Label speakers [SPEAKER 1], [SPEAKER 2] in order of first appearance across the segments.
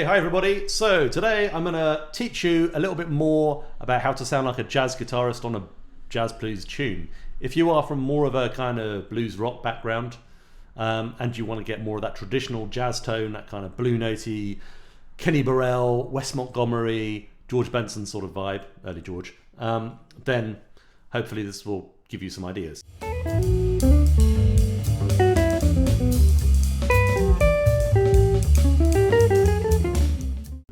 [SPEAKER 1] Okay, hi everybody. So today I'm going to teach you a little bit more about how to sound like a jazz guitarist on a jazz blues tune. If you are from more of a kind of blues rock background and you want to get more of that traditional jazz tone, that kind of blue notey, Kenny Burrell, Wes Montgomery, George Benson sort of vibe, early George, then hopefully this will give you some ideas.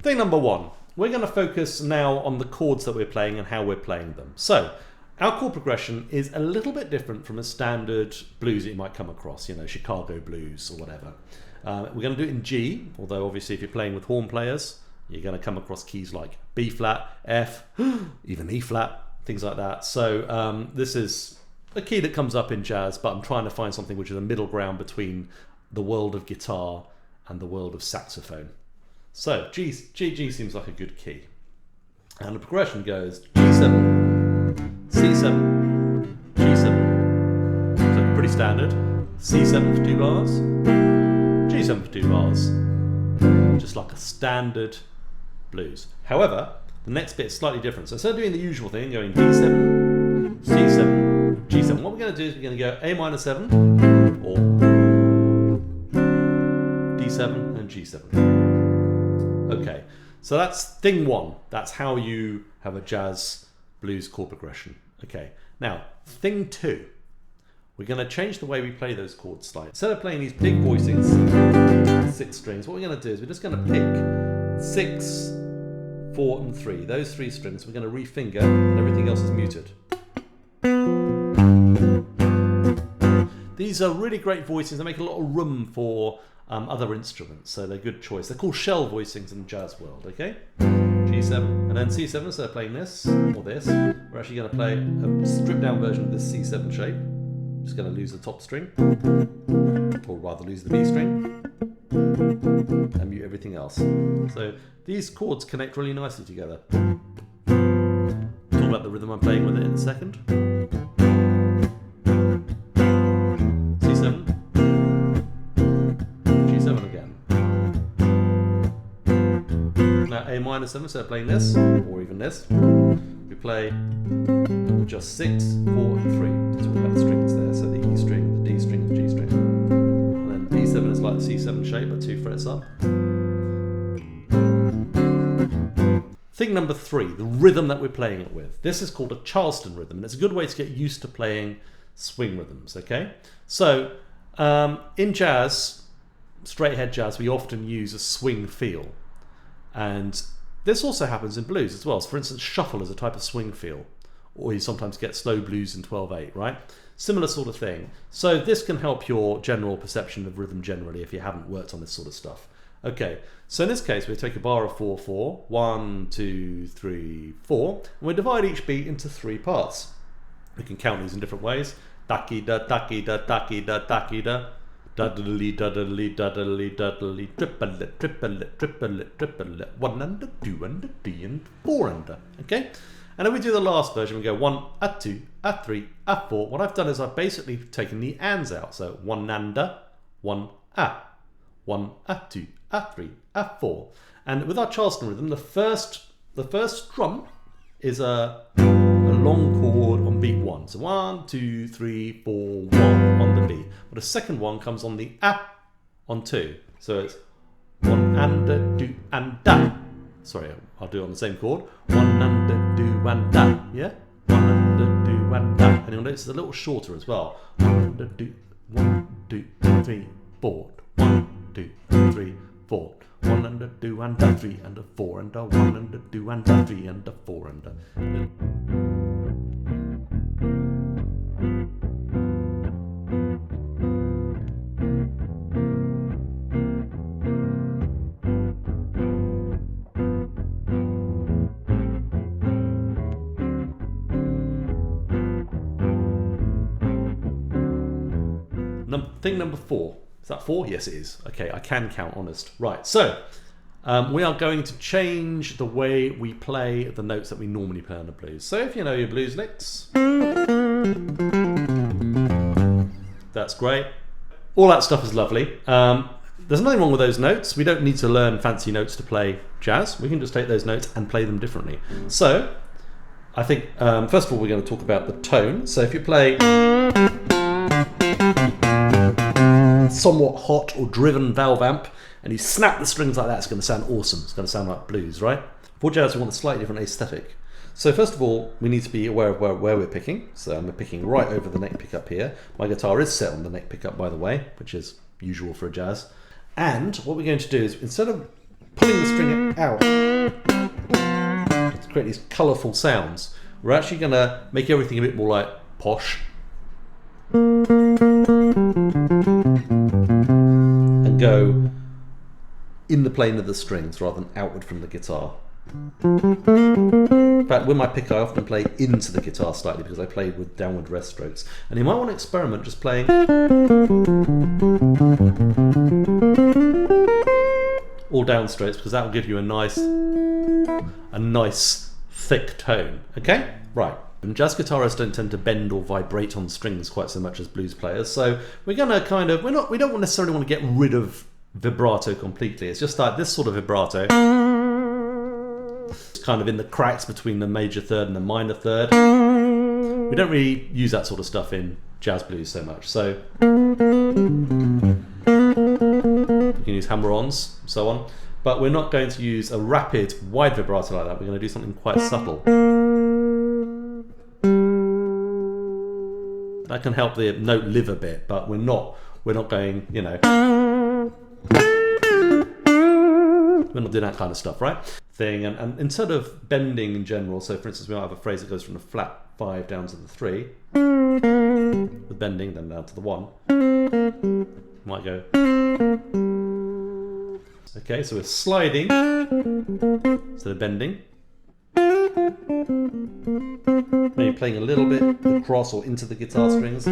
[SPEAKER 1] Thing number one, we're going to focus now on the chords that we're playing and how we're playing them. So our chord progression is a little bit different from a standard blues that you might come across, you know, Chicago blues or whatever. We're going to do it in G, although obviously if you're playing with horn players, you're going to come across keys like B flat, F, even E flat, things like that. So this is a key that comes up in jazz, but I'm trying to find something which is a middle ground between the world of guitar and the world of saxophone. So G seems like a good key. And the progression goes G7, C7, G7. So pretty standard. C7 for 2 bars, G7 for 2 bars. Just like a standard blues. However, the next bit is slightly different. So instead of doing the usual thing, going D7, C7, G7, what we're going to do is we're going to go A minor 7 or D7 and G7. Okay, so that's thing one. That's how you have a jazz blues chord progression. Okay, now thing two, we're going to change the way we play those chords slightly. Instead of playing these big voicings, 6 strings, what we're going to do is we're just going to pick 6, 4 and 3. Those 3 strings we're going to refinger and everything else is muted. These are really great voicings. They make a lot of room for other instruments, so they're a good choice. They're called shell voicings in the jazz world, okay? G7, and then C7, instead of playing this, or this, we're actually going to play a stripped down version of this C7 shape. Just going to lose the top string, or rather lose the B string, and mute everything else. So these chords connect really nicely together. Talk about the rhythm I'm playing with it in a second. C7, G7 again. Now A minor 7, instead of playing this, or even this, we play just 6, 4 and 3 to talk about the strings there. So the E string, the D string, the G string. And then D7 is like the C7 shape, but 2 frets up. Thing number 3, the rhythm that we're playing it with. This is called a Charleston rhythm, and it's a good way to get used to playing swing rhythms, okay? So in jazz, straight ahead jazz, we often use a swing feel. And this also happens in blues as well. So for instance, shuffle is a type of swing feel, or you sometimes get slow blues in 12/8, right? Similar sort of thing. So this can help your general perception of rhythm generally if you haven't worked on this sort of stuff. Okay, so in this case, we take a bar of 4/4, 1, 2, 3, 4, and we divide each beat into 3 parts. We can count these in different ways. Daki da, daki da, daki da, daki da. Duddly, duddly, duddly, duddly, triplet, triplet, triplet, triplet, 1 under, 2 under, 3 and 4 under. Okay? And then we do the last version. We go 1, a 2, a 3, a 4. What I've done is I've basically taken the ands out. So 1 under, 1 a, 1 a 2, a 3, a 4. And with our Charleston rhythm, the first strum is a long chord on beat 1. So 1, 2, 3, 4, 1 on the B. But the second one comes on the A on 2. So it's 1 and 2 and da. Sorry, I'll do it on the same chord. 1 and 2 and da. Yeah? 1 and 2 and da. And you'll notice it's a little shorter as well. 1 and 2, 1, 2, 3, 4. 1, 2, 3, 4. 1 and 2 and 3 and 4 and 1 and 2 and 3 and 4 and. Thing number 4. Is that 4? Yes, it is. Okay, I can count, honest. Right, so we are going to change the way we play the notes that we normally play on the blues. So if you know your blues licks, that's great. All that stuff is lovely. There's nothing wrong with those notes. We don't need to learn fancy notes to play jazz. We can just take those notes and play them differently. So I think first of all we're going to talk about the tone. So if you play somewhat hot or driven valve amp and you snap the strings like that, it's going to sound awesome. It's going to sound like blues, right? For jazz we want a slightly different aesthetic. So first of all, we need to be aware of where we're picking. So I'm picking right over the neck pickup here. My guitar is set on the neck pickup, by the way, which is usual for a jazz. And what we're going to do is, instead of pulling the string out to create these colourful sounds, we're actually going to make everything a bit more like posh. And go in the plane of the strings rather than outward from the guitar. In fact, with my pick I often play into the guitar slightly because I played with downward rest strokes. And you might want to experiment just playing all down strokes, because that will give you a nice thick tone. Okay? Right. And jazz guitarists don't tend to bend or vibrate on strings quite so much as blues players. So we're gonna kind of we don't necessarily want to get rid of vibrato completely. It's just like this sort of vibrato. It's kind of in the cracks between the major third and the minor third. We don't really use that sort of stuff in jazz blues so much. So you can use hammer-ons and so on, but we're not going to use a rapid, wide vibrato like that. We're going to do something quite subtle. That can help the note live a bit, but we're not going, you know, we're not doing that kind of stuff, right? And instead of bending in general, so for instance we might have a phrase that goes from the flat 5 down to the 3 with bending, then down to the 1. Might go. Okay, so we're sliding instead of bending. Maybe playing a little bit across or into the guitar strings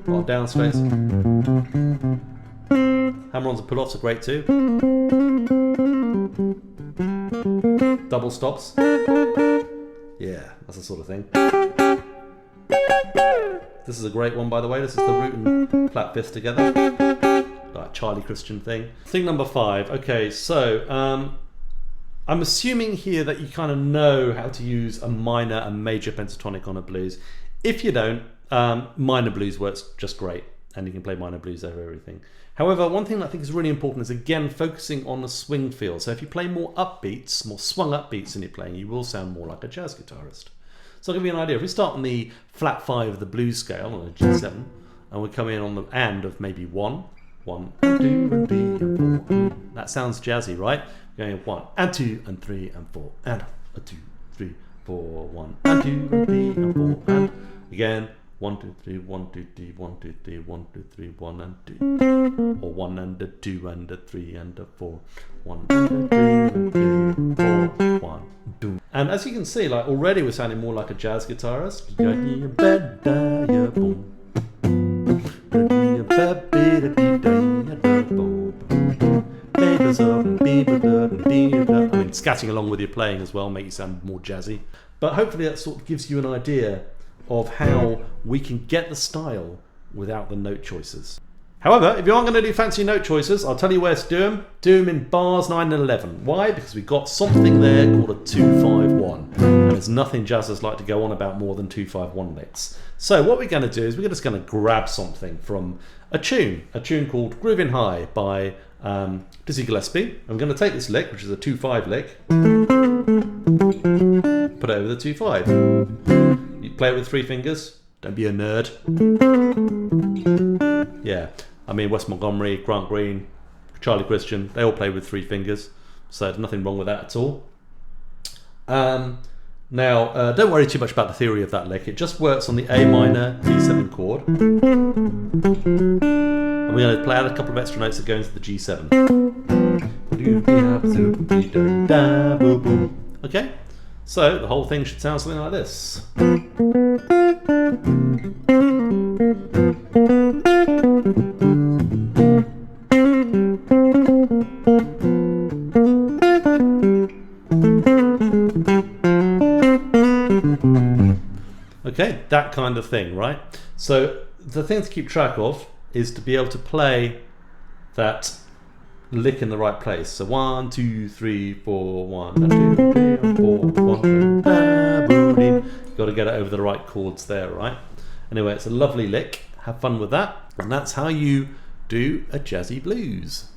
[SPEAKER 1] or down strings. Hammer-ons and pull-offs are great too. Double stops. Yeah, that's the sort of thing. This is a great one, by the way. This is the root and flat fifth together. Like Charlie Christian thing. Thing number 5. Okay, so I'm assuming here that you kind of know how to use a minor and major pentatonic on a blues. If you don't, minor blues works just great, and you can play minor blues over everything. However, one thing that I think is really important is, again, focusing on the swing feel. So if you play more upbeats, more swung upbeats than you're playing, you will sound more like a jazz guitarist. So I'll give you an idea. If we start on the flat 5 of the blues scale, on a G7, and we come in on the and of maybe 1, 1 and 2 and 3 and 4. That sounds jazzy, right? Going 1 and 2 and 3 and 4 and a 2, 3, 4, 1 and 2 and 3 and 4 and again 1, 2, 3, 1, 2, 3, 1, 2, 3, 1, 2, 3, 1 and 2, or 1 and a 2 and a 3 and a 4, 1 and a 2 and 3, 4, 1, 2. And as you can see, like already we're sounding more like a jazz guitarist. I mean, scatting along with your playing as well make you sound more jazzy. But hopefully that sort of gives you an idea of how we can get the style without the note choices. However, if you aren't going to do fancy note choices, I'll tell you where to do them. Do them in bars 9 and 11. Why? Because we've got something there called a 2-5-1. And there's nothing jazzers like to go on about more than 2-5-1 licks. So what we're going to do is we're just going to grab something from a tune called Groovin' High by Dizzy Gillespie. I'm going to take this lick, which is a 2-5 lick, put it over the 2-5. You play it with 3 fingers. Don't be a nerd. Yeah, I mean Wes Montgomery, Grant Green, Charlie Christian, they all play with 3 fingers, so there's nothing wrong with that at all. Now, don't worry too much about the theory of that lick. It just works on the A minor D7 chord. And we're going to play out a couple of extra notes that go into the G7. Okay, so the whole thing should sound something like this. Okay, that kind of thing, right? So the thing to keep track of is to be able to play that lick in the right place. So 1, 2, 3, 4, 1, and 2, 3, and 4, 1, 2, you've got to get it over the right chords there, right? Anyway, it's a lovely lick. Have fun with that. And that's how you do a jazzy blues.